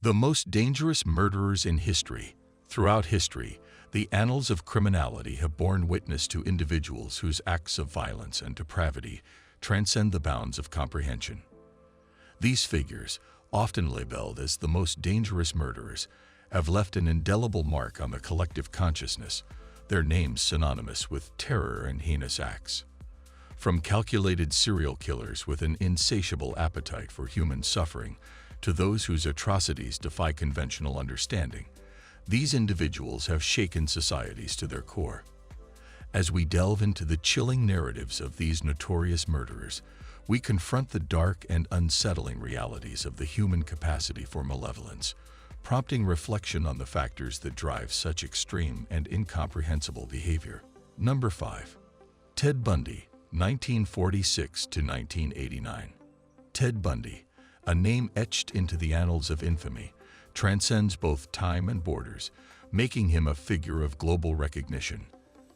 The most dangerous murderers in history. Throughout history, the annals of criminality have borne witness to individuals whose acts of violence and depravity transcend the bounds of comprehension. These figures, often labeled as the most dangerous murderers, have left an indelible mark on the collective consciousness, their names synonymous with terror and heinous acts. From calculated serial killers with an insatiable appetite for human suffering to those whose atrocities defy conventional understanding, these individuals have shaken societies to their core. As we delve into the chilling narratives of these notorious murderers, we confront the dark and unsettling realities of the human capacity for malevolence, prompting reflection on the factors that drive such extreme and incomprehensible behavior. Number 5. Ted Bundy, 1946 to 1989. Ted Bundy, a name etched into the annals of infamy, transcends both time and borders, making him a figure of global recognition.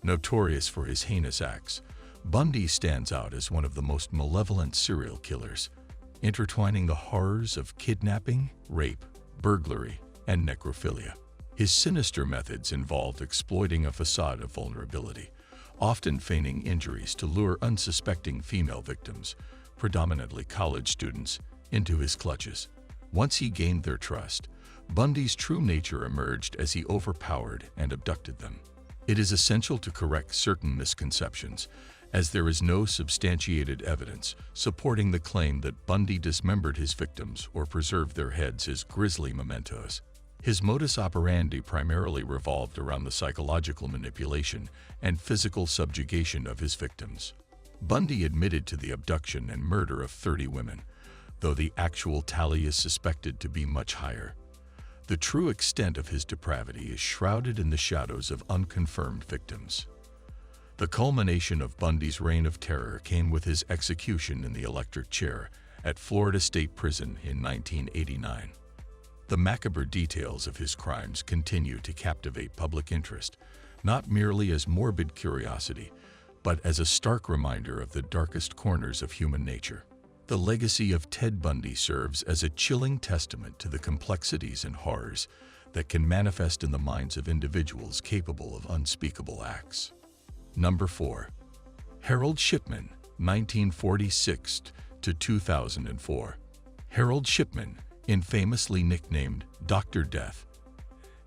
Notorious for his heinous acts, Bundy stands out as one of the most malevolent serial killers, intertwining the horrors of kidnapping, rape, burglary, and necrophilia. His sinister methods involved exploiting a facade of vulnerability, often feigning injuries to lure unsuspecting female victims, predominantly college students, into his clutches. Once he gained their trust, Bundy's true nature emerged as he overpowered and abducted them. It is essential to correct certain misconceptions, as there is no substantiated evidence supporting the claim that Bundy dismembered his victims or preserved their heads as grisly mementos. His modus operandi primarily revolved around the psychological manipulation and physical subjugation of his victims. Bundy admitted to the abduction and murder of 30 women, though the actual tally is suspected to be much higher. The true extent of his depravity is shrouded in the shadows of unconfirmed victims. The culmination of Bundy's reign of terror came with his execution in the electric chair at Florida State Prison in 1989. The macabre details of his crimes continue to captivate public interest, not merely as morbid curiosity, but as a stark reminder of the darkest corners of human nature. The legacy of Ted Bundy serves as a chilling testament to the complexities and horrors that can manifest in the minds of individuals capable of unspeakable acts. Number 4. Harold Shipman, 1946 to 2004. Harold Shipman, infamously nicknamed Dr. Death,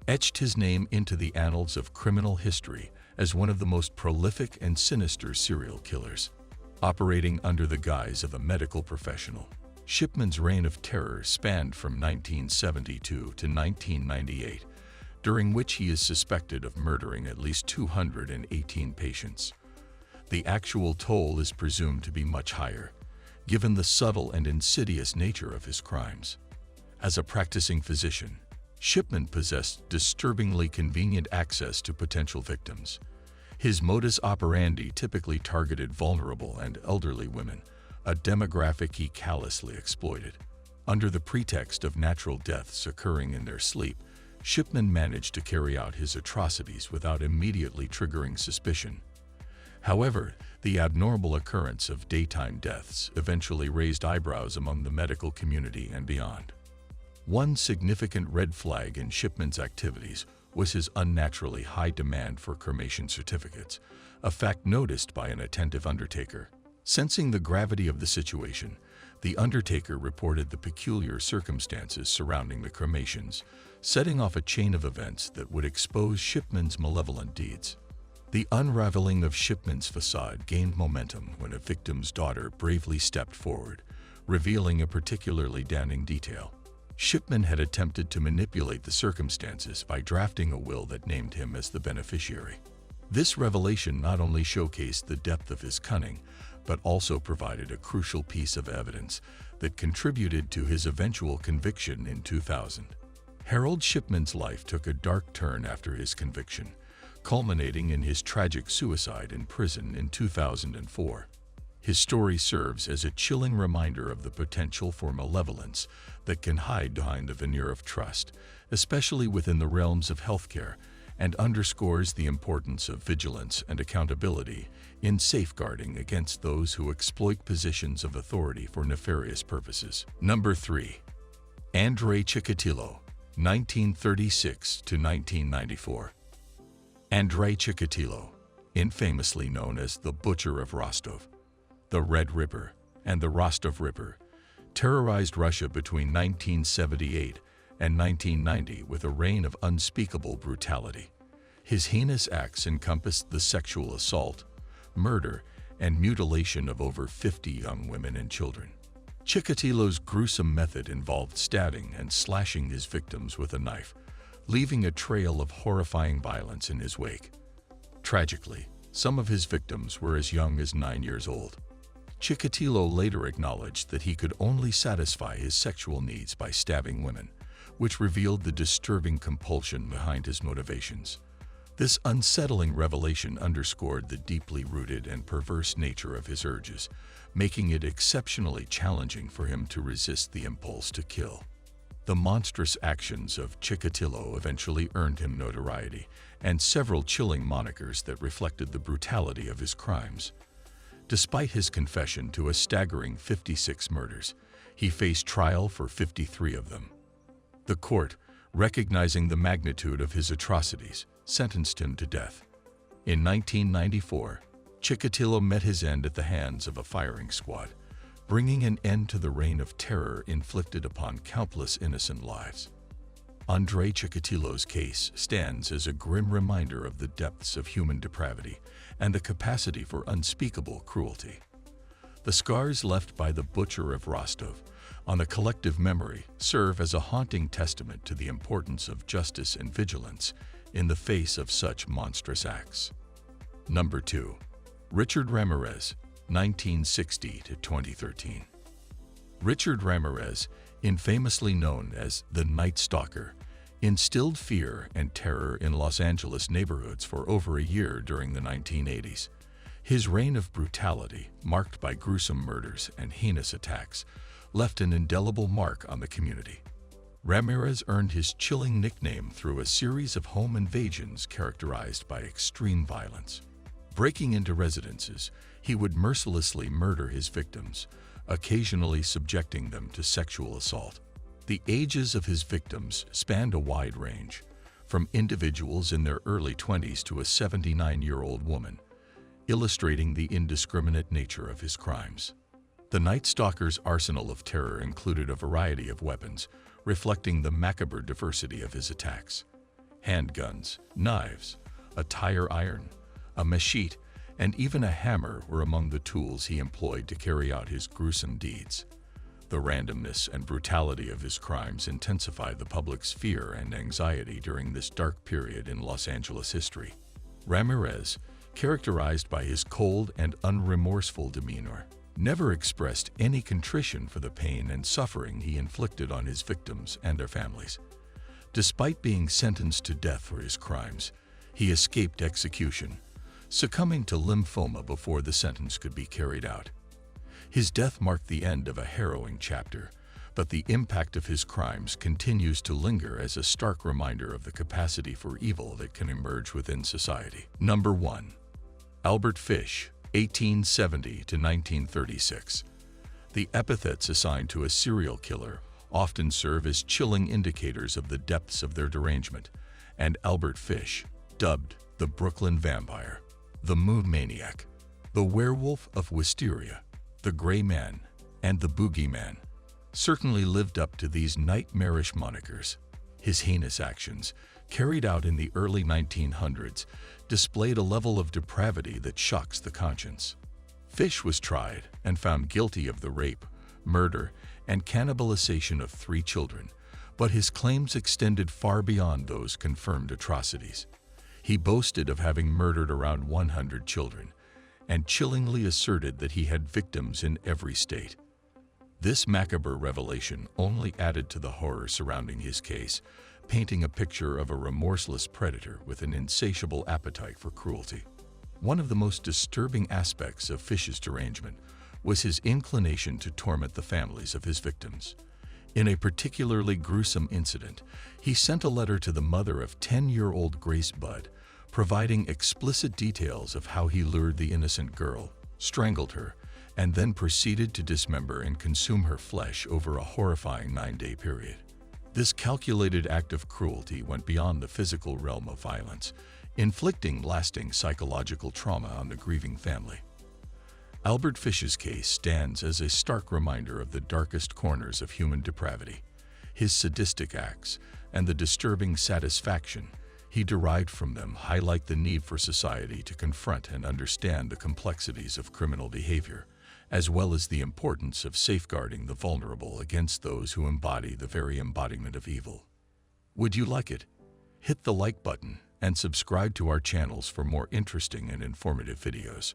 etched his name into the annals of criminal history as one of the most prolific and sinister serial killers. Operating under the guise of a medical professional, Shipman's reign of terror spanned from 1972 to 1998, during which he is suspected of murdering at least 218 patients. The actual toll is presumed to be much higher, given the subtle and insidious nature of his crimes. As a practicing physician, Shipman possessed disturbingly convenient access to potential victims. His modus operandi typically targeted vulnerable and elderly women, a demographic he callously exploited. Under the pretext of natural deaths occurring in their sleep, Shipman managed to carry out his atrocities without immediately triggering suspicion. However, the abnormal occurrence of daytime deaths eventually raised eyebrows among the medical community and beyond. One significant red flag in Shipman's activities was his unnaturally high demand for cremation certificates, a fact noticed by an attentive undertaker. Sensing the gravity of the situation, the undertaker reported the peculiar circumstances surrounding the cremations, setting off a chain of events that would expose Shipman's malevolent deeds. The unraveling of Shipman's facade gained momentum when a victim's daughter bravely stepped forward, revealing a particularly damning detail. Shipman had attempted to manipulate the circumstances by drafting a will that named him as the beneficiary. This revelation not only showcased the depth of his cunning, but also provided a crucial piece of evidence that contributed to his eventual conviction in 2000. Harold Shipman's life took a dark turn after his conviction, culminating in his tragic suicide in prison in 2004. His story serves as a chilling reminder of the potential for malevolence that can hide behind the veneer of trust, especially within the realms of healthcare, and underscores the importance of vigilance and accountability in safeguarding against those who exploit positions of authority for nefarious purposes. Number 3. Andrei Chikatilo, 1936 to 1994. Andrei Chikatilo, infamously known as the Butcher of Rostov, the Red Ripper, and the Rostov Ripper, terrorized Russia between 1978 and 1990 with a reign of unspeakable brutality. His heinous acts encompassed the sexual assault, murder, and mutilation of over 50 young women and children. Chikatilo's gruesome method involved stabbing and slashing his victims with a knife, leaving a trail of horrifying violence in his wake. Tragically, some of his victims were as young as 9 years old. Chikatilo later acknowledged that he could only satisfy his sexual needs by stabbing women, which revealed the disturbing compulsion behind his motivations. This unsettling revelation underscored the deeply rooted and perverse nature of his urges, making it exceptionally challenging for him to resist the impulse to kill. The monstrous actions of Chikatilo eventually earned him notoriety and several chilling monikers that reflected the brutality of his crimes. Despite his confession to a staggering 56 murders, he faced trial for 53 of them. The court, recognizing the magnitude of his atrocities, sentenced him to death. In 1994, Chikatilo met his end at the hands of a firing squad, bringing an end to the reign of terror inflicted upon countless innocent lives. Andrei Chikatilo's case stands as a grim reminder of the depths of human depravity and the capacity for unspeakable cruelty. The scars left by the Butcher of Rostov on the collective memory serve as a haunting testament to the importance of justice and vigilance in the face of such monstrous acts. Number 2. Richard Ramirez, 1960 to 2013. Richard Ramirez, infamously known as the Night Stalker, instilled fear and terror in Los Angeles neighborhoods for over a year during the 1980s. His reign of brutality, marked by gruesome murders and heinous attacks, left an indelible mark on the community. Ramirez earned his chilling nickname through a series of home invasions characterized by extreme violence. Breaking into residences, he would mercilessly murder his victims, occasionally subjecting them to sexual assault. The ages of his victims spanned a wide range, from individuals in their early 20s to a 79-year-old woman, illustrating the indiscriminate nature of his crimes. The Night Stalker's arsenal of terror included a variety of weapons, reflecting the macabre diversity of his attacks. Handguns, knives, a tire iron, a machete, and even a hammer were among the tools he employed to carry out his gruesome deeds. The randomness and brutality of his crimes intensified the public's fear and anxiety during this dark period in Los Angeles history. Ramirez, characterized by his cold and unremorseful demeanor, never expressed any contrition for the pain and suffering he inflicted on his victims and their families. Despite being sentenced to death for his crimes, he escaped execution, succumbing to lymphoma before the sentence could be carried out. His death marked the end of a harrowing chapter, but the impact of his crimes continues to linger as a stark reminder of the capacity for evil that can emerge within society. Number 1. Albert Fish, 1870 to 1936. The epithets assigned to a serial killer often serve as chilling indicators of the depths of their derangement, and Albert Fish, dubbed the Brooklyn Vampire, the Moon Maniac, the Werewolf of Wisteria, the Gray Man, and the Boogeyman, certainly lived up to these nightmarish monikers. His heinous actions, carried out in the early 1900s, displayed a level of depravity that shocks the conscience. Fish was tried and found guilty of the rape, murder, and cannibalization of 3 children, but his claims extended far beyond those confirmed atrocities. He boasted of having murdered around 100 children, and chillingly asserted that he had victims in every state. This macabre revelation only added to the horror surrounding his case, painting a picture of a remorseless predator with an insatiable appetite for cruelty. One of the most disturbing aspects of Fish's derangement was his inclination to torment the families of his victims. In a particularly gruesome incident, he sent a letter to the mother of 10-year-old Grace Budd, providing explicit details of how he lured the innocent girl, strangled her, and then proceeded to dismember and consume her flesh over a horrifying 9-day period. This calculated act of cruelty went beyond the physical realm of violence, inflicting lasting psychological trauma on the grieving family. Albert Fish's case stands as a stark reminder of the darkest corners of human depravity. His sadistic acts and the disturbing satisfaction he derived from them highlight the need for society to confront and understand the complexities of criminal behavior, as well as the importance of safeguarding the vulnerable against those who embody the very embodiment of evil. Would you like it? Hit the like button and subscribe to our channels for more interesting and informative videos.